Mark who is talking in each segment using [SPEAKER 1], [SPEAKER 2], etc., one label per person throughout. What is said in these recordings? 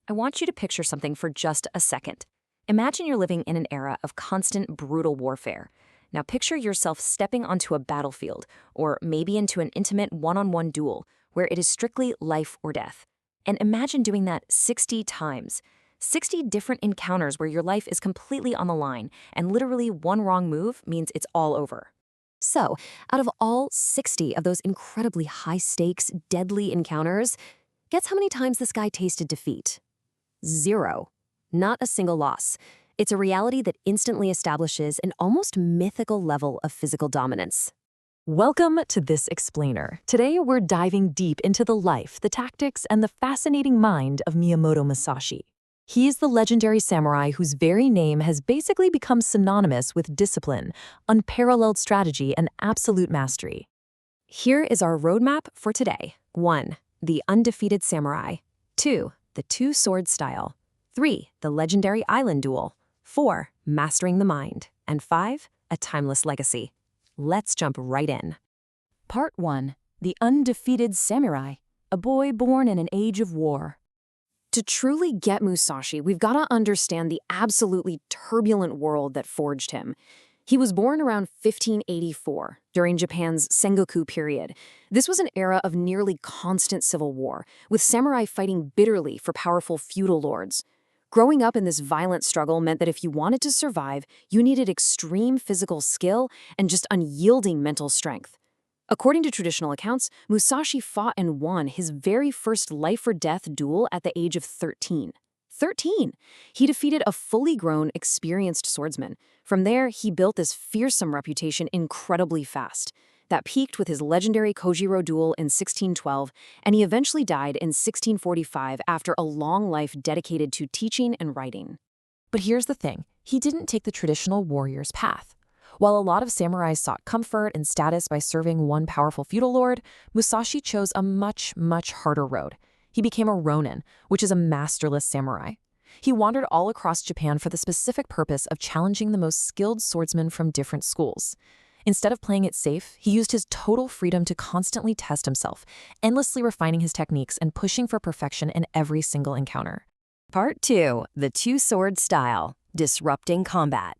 [SPEAKER 1] I want you to picture something for just a second. Imagine you're living in an era of constant brutal warfare. Now picture yourself stepping onto a battlefield, or maybe into an intimate one-on-one duel, where it is strictly life or death. And imagine doing that 60 times. 60 different encounters where your life is completely on the line, and literally one wrong move means it's all over. So, out of all 60 of those incredibly high-stakes, deadly encounters, guess how many times this guy tasted defeat? 0. Not a single loss. It's a reality that instantly establishes an almost mythical level of physical dominance.
[SPEAKER 2] Welcome to This Explainer. Today we're diving deep into the life, the tactics, and the fascinating mind of Miyamoto Musashi. He is the legendary samurai whose very name has basically become synonymous with discipline, unparalleled strategy, and absolute mastery.
[SPEAKER 1] Here is our roadmap for today. 1. The undefeated samurai. 2. The two-sword style. 3. The legendary island duel. 4. Mastering the mind. And 5. A timeless legacy. Let's jump right in.
[SPEAKER 2] Part 1. The undefeated samurai, a boy born in an age of war.
[SPEAKER 1] To truly get Musashi, we've got to understand the absolutely turbulent world that forged him. He was born around 1584, during Japan's Sengoku period. This was an era of nearly constant civil war, with samurai fighting bitterly for powerful feudal lords. Growing up in this violent struggle meant that if you wanted to survive, you needed extreme physical skill and just unyielding mental strength. According to traditional accounts, Musashi fought and won his very first life-or-death duel at the age of 13. 13! He defeated a fully grown, experienced swordsman. From there, he built this fearsome reputation incredibly fast. That peaked with his legendary Kojiro duel in 1612, and he eventually died in 1645 after a long life dedicated to teaching and writing.
[SPEAKER 2] But here's the thing, he didn't take the traditional warrior's path. While a lot of samurais sought comfort and status by serving one powerful feudal lord, Musashi chose a much harder road. He became a ronin, which is a masterless samurai. He wandered all across Japan for the specific purpose of challenging the most skilled swordsmen from different schools. Instead of playing it safe, he used his total freedom to constantly test himself, endlessly refining his techniques and pushing for perfection in every single encounter.
[SPEAKER 1] Part 2. The two-sword style. Disrupting combat.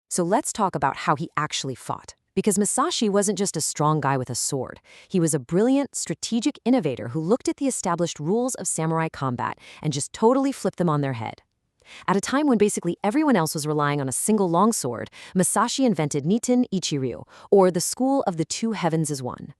[SPEAKER 1] So let's talk about how he actually fought. Because Musashi wasn't just a strong guy with a sword. He was a brilliant, strategic innovator who looked at the established rules of samurai combat and just totally flipped them on their head. At a time when basically everyone else was relying on a single longsword, Musashi invented Niten Ichi-ryū, or the school of the two heavens as one.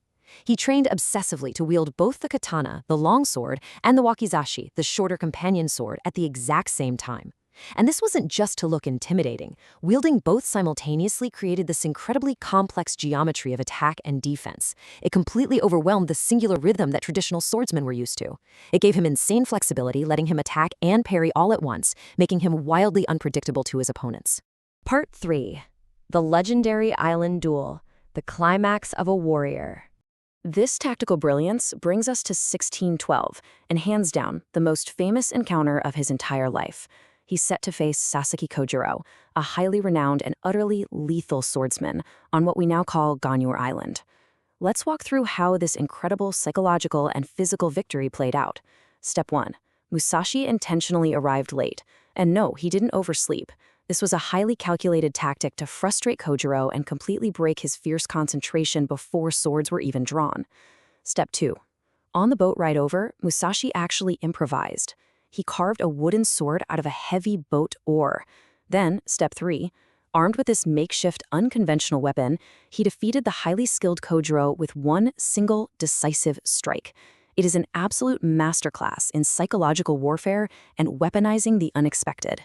[SPEAKER 1] He trained obsessively to wield both the katana, the longsword, and the wakizashi, the shorter companion sword, at the exact same time. And this wasn't just to look intimidating. Wielding both simultaneously created this incredibly complex geometry of attack and defense. It completely overwhelmed the singular rhythm that traditional swordsmen were used to. It gave him insane flexibility, letting him attack and parry all at once, making him wildly unpredictable to his opponents. Part 3. The legendary island duel, the climax of a warrior. This tactical brilliance brings us to 1612, and hands down, the most famous encounter of his entire life. He's set to face Sasaki Kojiro, a highly renowned and utterly lethal swordsman, on what we now call Ganyu Island. Let's walk through how this incredible psychological and physical victory played out. Step 1. Musashi intentionally arrived late. And no, he didn't oversleep. This was a highly calculated tactic to frustrate Kojiro and completely break his fierce concentration before swords were even drawn. Step 2. On the boat ride over, Musashi actually improvised. He carved a wooden sword out of a heavy boat oar. Then, step 3, armed with this makeshift unconventional weapon, he defeated the highly skilled Kojiro with one single decisive strike. It is an absolute masterclass in psychological warfare and weaponizing the unexpected.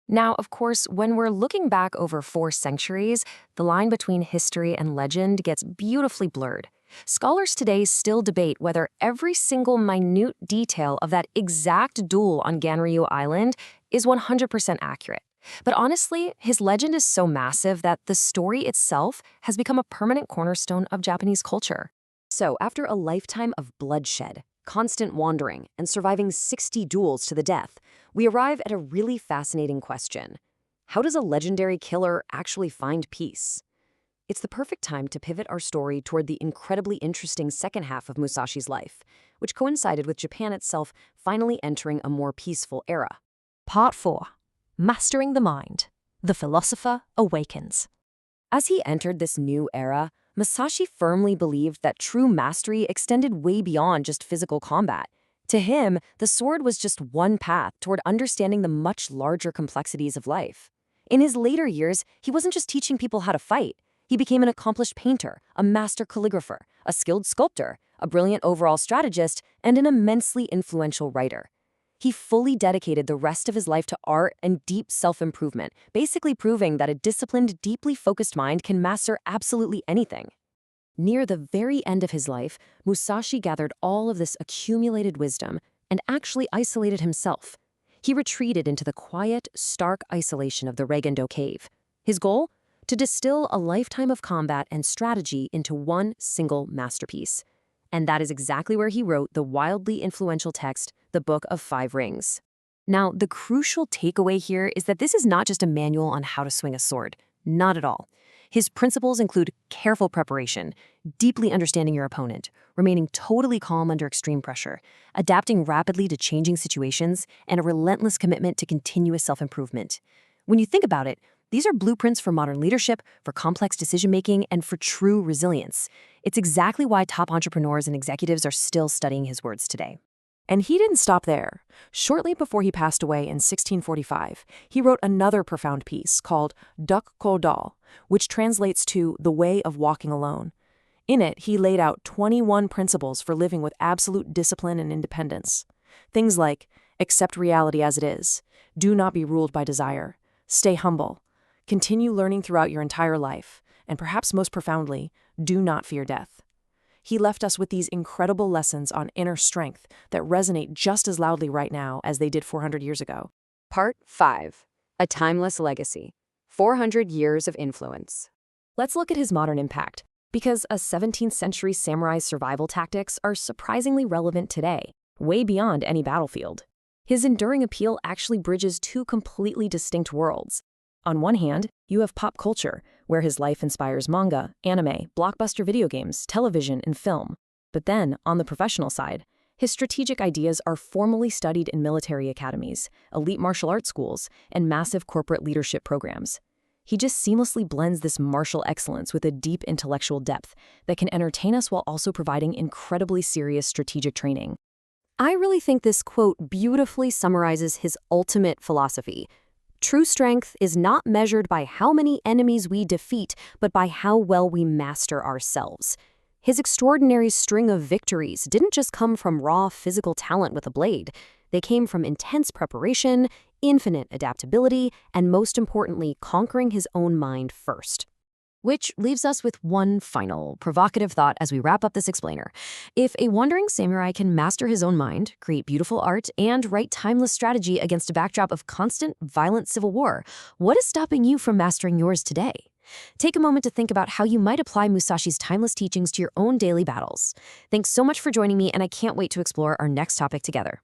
[SPEAKER 1] Now, of course, when we're looking back over 4 centuries, the line between history and legend gets beautifully blurred. Scholars today still debate whether every single minute detail of that exact duel on Ganryu Island is 100% accurate. But honestly, his legend is so massive that the story itself has become a permanent cornerstone of Japanese culture. So, after a lifetime of bloodshed, constant wandering, and surviving 60 duels to the death, we arrive at a really fascinating question. How does a legendary killer actually find peace? It's the perfect time to pivot our story toward the incredibly interesting second half of Musashi's life, which coincided with Japan itself finally entering a more peaceful era.
[SPEAKER 2] Part 4. Mastering the Mind. The Philosopher Awakens.
[SPEAKER 1] As he entered this new era, Musashi firmly believed that true mastery extended way beyond just physical combat. To him, the sword was just one path toward understanding the much larger complexities of life. In his later years, he wasn't just teaching people how to fight. He became an accomplished painter, a master calligrapher, a skilled sculptor, a brilliant overall strategist, and an immensely influential writer. He fully dedicated the rest of his life to art and deep self-improvement, basically proving that a disciplined, deeply focused mind can master absolutely anything. Near the very end of his life, Musashi gathered all of this accumulated wisdom and actually isolated himself. He retreated into the quiet, stark isolation of the Regendo cave. His goal? To distill a lifetime of combat and strategy into one single masterpiece. And that is exactly where he wrote the wildly influential text, The Book of Five Rings. Now, the crucial takeaway here is that this is not just a manual on how to swing a sword. Not at all. His principles include careful preparation, deeply understanding your opponent, remaining totally calm under extreme pressure, adapting rapidly to changing situations, and a relentless commitment to continuous self-improvement. When you think about it, these are blueprints for modern leadership, for complex decision-making, and for true resilience. It's exactly why top entrepreneurs and executives are still studying his words today.
[SPEAKER 2] And he didn't stop there. Shortly before he passed away in 1645, he wrote another profound piece called Duk Ko Dal, which translates to The Way of Walking Alone. In it, he laid out 21 principles for living with absolute discipline and independence. Things like, accept reality as it is, do not be ruled by desire, stay humble, continue learning throughout your entire life, and perhaps most profoundly, do not fear death. He left us with these incredible lessons on inner strength that resonate just as loudly right now as they did 400 years ago.
[SPEAKER 1] Part 5. A Timeless Legacy. 400 Years of Influence. Let's look at his modern impact, because a 17th century samurai's survival tactics are surprisingly relevant today, way beyond any battlefield. His enduring appeal actually bridges two completely distinct worlds. On one hand, you have pop culture, where his life inspires manga, anime, blockbuster video games, television, and film. But then, on the professional side, his strategic ideas are formally studied in military academies, elite martial arts schools, and massive corporate leadership programs. He just seamlessly blends this martial excellence with a deep intellectual depth that can entertain us while also providing incredibly serious strategic training. I really think this quote beautifully summarizes his ultimate philosophy. True strength is not measured by how many enemies we defeat, but by how well we master ourselves. His extraordinary string of victories didn't just come from raw physical talent with a blade. They came from intense preparation, infinite adaptability, and most importantly, conquering his own mind first. Which leaves us with one final, provocative thought as we wrap up this explainer. If a wandering samurai can master his own mind, create beautiful art, and write timeless strategy against a backdrop of constant, violent civil war, what is stopping you from mastering yours today? Take a moment to think about how you might apply Musashi's timeless teachings to your own daily battles. Thanks so much for joining me, and I can't wait to explore our next topic together.